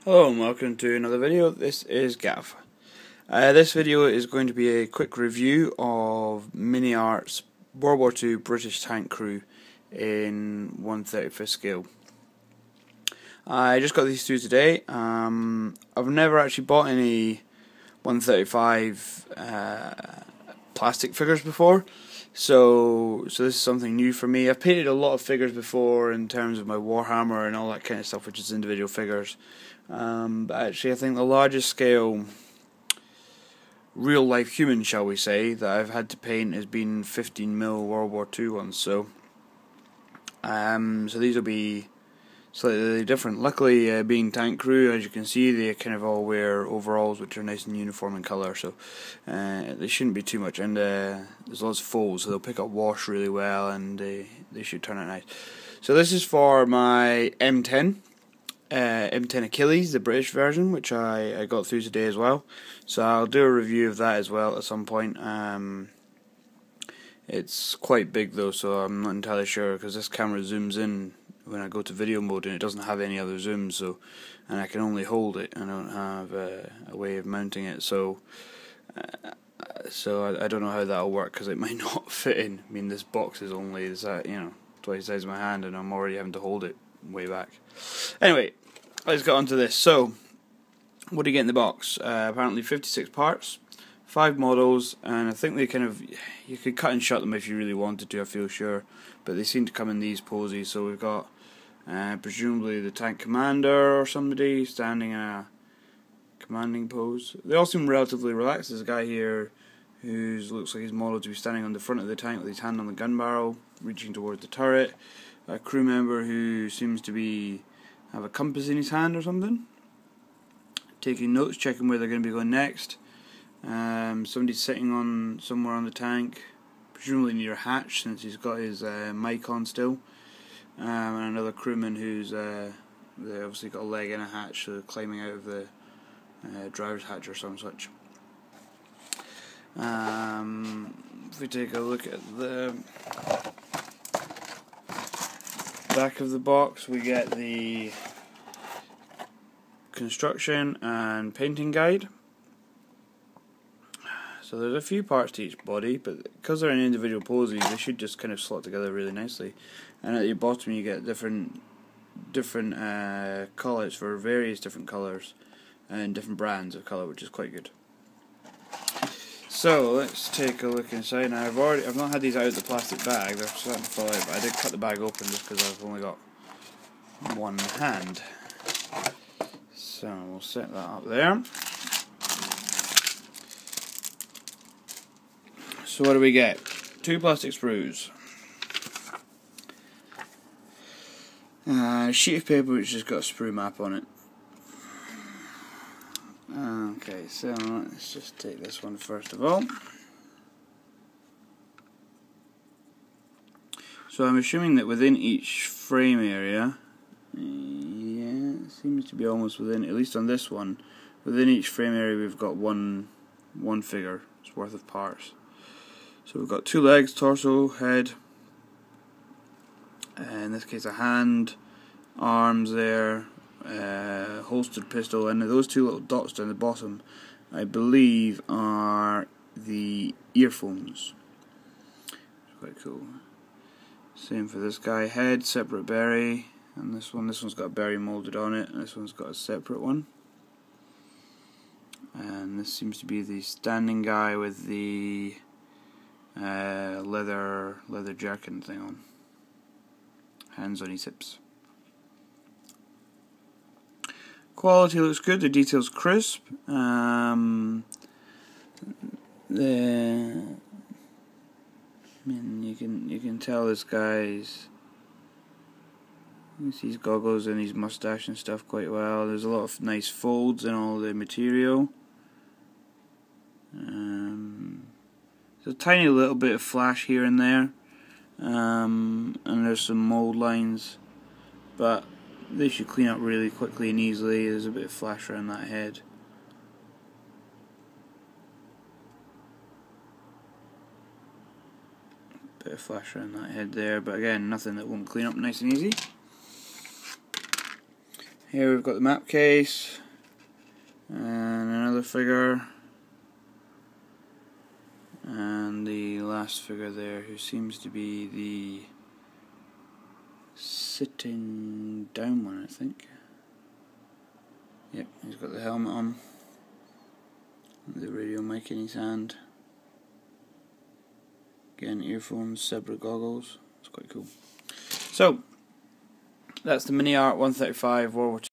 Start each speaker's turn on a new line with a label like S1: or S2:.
S1: Hello and welcome to another video. This is Gav. This video is going to be a quick review of Miniart's WW2 British tank crew in 1/35th scale. I just got these two today. I've never actually bought any 135 plastic figures before, so this is something new for me. I've painted a lot of figures before in terms of my Warhammer and all that kind of stuff, which is individual figures. But actually I think the largest scale real life human, shall we say, that I've had to paint has been 15mm World War II ones, so these will be slightly different. Luckily, being tank crew, as you can see, they kind of all wear overalls which are nice and uniform in colour, so they shouldn't be too much, and there's lots of folds, so they'll pick up wash really well, and they should turn out nice. So this is for my M10 Achilles, the British version, which I got through today as well, so I'll do a review of that as well at some point. It's quite big though, so I'm not entirely sure, because this camera zooms in when I go to video mode and it doesn't have any other zooms, so, and I can only hold it, I don't have a way of mounting it, so I don't know how that'll work, because it might not fit in. I mean, this box is only twice the size of my hand, and I'm already having to hold it way back. Anyway, let's get on to this. So, what do you get in the box? Apparently 56 parts, 5 models, and I think they you could cut and shut them if you really wanted to, I feel sure, but they seem to come in these poses. So we've got presumably the tank commander or somebody standing in a commanding pose. They all seem relatively relaxed. There's a guy here who looks like he's modeled to be standing on the front of the tank with his hand on the gun barrel, reaching towards the turret. A crew member who seems to have a compass in his hand or something, taking notes, checking where they're going to be going next. Somebody's sitting somewhere on the tank, presumably near a hatch, since he's got his mic on still. And another crewman who's they obviously got a leg in a hatch, so climbing out of the driver's hatch or some such. If we take a look at the back of the box, we get the construction and painting guide. So there's a few parts to each body, but because they're in individual poses, they should just kind of slot together really nicely. And at the bottom you get different callouts for various different colours and different brands of colour, which is quite good. So let's take a look inside. Now I've not had these out of the plastic bag; they're starting to fall out. But I did cut the bag open just because I've only got one hand. So we'll set that up there. So what do we get? 2 plastic sprues, a sheet of paper which has got a sprue map on it. Okay, so let's just take this one first of all. So I'm assuming that within each frame area, yeah, it seems to be almost within, at least on this one, within each frame area we've got one figure's worth of parts. So we've got 2 legs, torso, head, in this case a hand, arms there, holstered pistol, and those 2 little dots down the bottom I believe are the earphones. Quite cool. Same for this guy, head, separate berry, and this one's got a berry moulded on it, and this one's got a separate one. And this seems to be the standing guy with the leather jerkin thing on, hands on his hips. Quality looks good, the detail's crisp. I mean, you can tell this guy's his goggles and his mustache and stuff quite well. There's a lot of nice folds in all the material. There's a tiny little bit of flash here and there, and there's some mould lines, but they should clean up really quickly and easily. There's a bit of flash around that head. Bit of flash around that head there, but again, nothing that won't clean up nice and easy. Here we've got the map case, and another figure, and the last figure there, who seems to be the sitting down one, I think. Yep, he's got the helmet on, the radio mic in his hand. Again, earphones, zebra goggles. It's quite cool. So, that's the Miniart 135 World War II.